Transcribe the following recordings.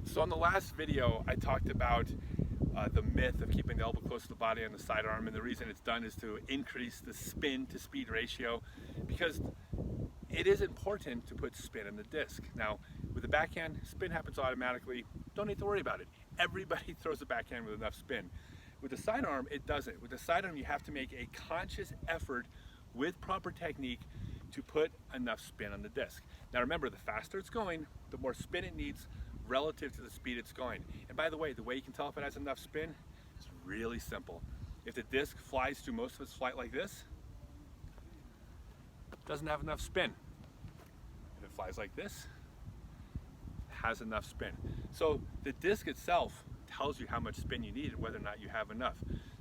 So in the last video, I talked about the myth of keeping the elbow close to the body on the sidearm, and the reason it's done is to increase the spin to speed ratio, because it is important to put spin in the disc. Now, with the backhand, spin happens automatically. Don't need to worry about it. Everybody throws a backhand with enough spin. With the sidearm, it doesn't. With the sidearm, you have to make a conscious effort with proper technique to put enough spin on the disc. Now remember, the faster it's going, the more spin it needs relative to the speed it's going. And by the way you can tell if it has enough spin is really simple. If the disc flies through most of its flight like this, it doesn't have enough spin. If it flies like this, it has enough spin. So the disc itself tells you how much spin you need and whether or not you have enough.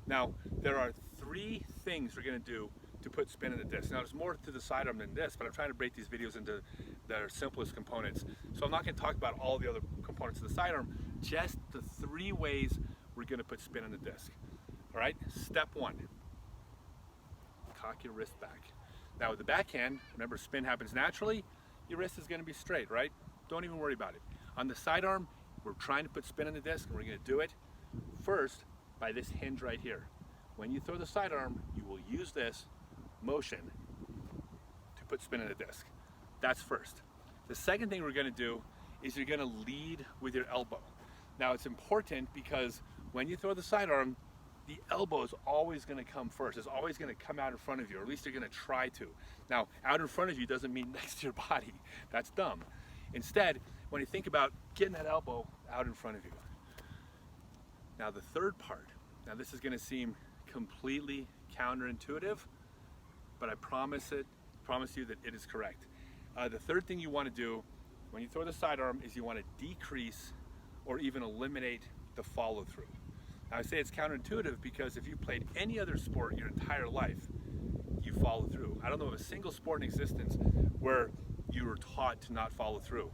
Now, there are three things we're going to do to put spin in the disc. Now, there's more to the sidearm than this, but I'm trying to break these videos into their simplest components. So I'm not going to talk about all the other components of the sidearm, just the three ways we're going to put spin in the disc. All right, step one, cock your wrist back. Now with the backhand, remember, spin happens naturally, your wrist is going to be straight, right? Don't even worry about it. On the sidearm, we're trying to put spin in the disc, and we're going to do it first by this hinge right here. When you throw the sidearm, you will use this motion to put spin in the disc. That's first. The second thing we're going to do is you're going to lead with your elbow. Now it's important because when you throw the sidearm, the elbow is always going to come first. It's always going to come out in front of you, or at least you're going to try to. Now, out in front of you doesn't mean next to your body. That's dumb. Instead, when you think about getting that elbow out in front of you. Now the third part, now this is going to seem completely counterintuitive, but I promise you that it is correct. The third thing you want to do when you throw the sidearm is you want to decrease or even eliminate the follow through. Now I say it's counterintuitive because if you played any other sport your entire life, you follow through. I don't know of a single sport in existence where you were taught to not follow through.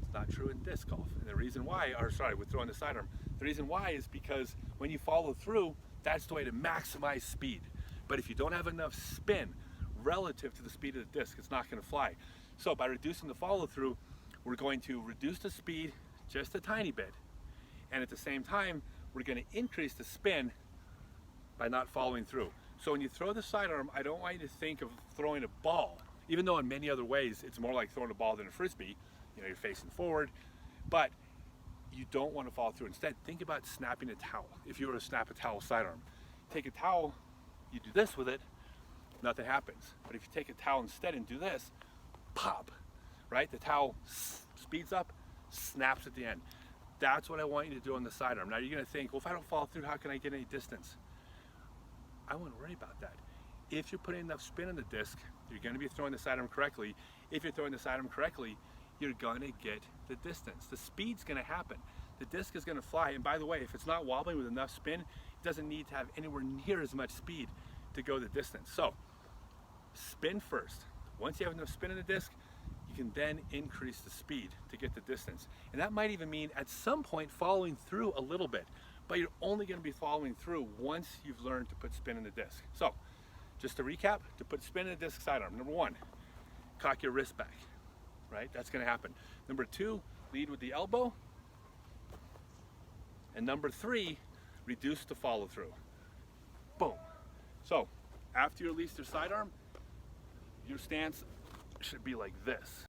It's not true in disc golf. And the reason why, with throwing the sidearm, the reason why is because when you follow through, that's the way to maximize speed. But if you don't have enough spin relative to the speed of the disc, it's not going to fly. So by reducing the follow through, we're going to reduce the speed just a tiny bit. And at the same time, we're going to increase the spin by not following through. So when you throw the sidearm, I don't want you to think of throwing a ball, even though in many other ways it's more like throwing a ball than a frisbee. You know, you're facing forward, but you don't want to follow through. Instead, think about snapping a towel. If you were to snap a towel sidearm, take a towel, you do this with it, nothing happens. But if you take a towel instead and do this, pop, right? The towel speeds up, snaps at the end. That's what I want you to do on the sidearm. Now you're going to think, well, if I don't follow through, how can I get any distance? I wouldn't worry about that. If you're putting enough spin in the disc, you're going to be throwing the sidearm correctly. If you're throwing the sidearm correctly, you're going to get the distance. The speed's going to happen. The disc is going to fly. And by the way, if it's not wobbling with enough spin, it doesn't need to have anywhere near as much speed to go the distance. So spin first. Once you have enough spin in the disc, you can then increase the speed to get the distance. And that might even mean at some point following through a little bit, but you're only going to be following through once you've learned to put spin in the disc. So just to recap, to put spin in the disc sidearm, number one, cock your wrist back, right? That's going to happen. Number two, lead with the elbow. And number three, reduce the follow through. Boom. So after you release your sidearm, your stance should be like this.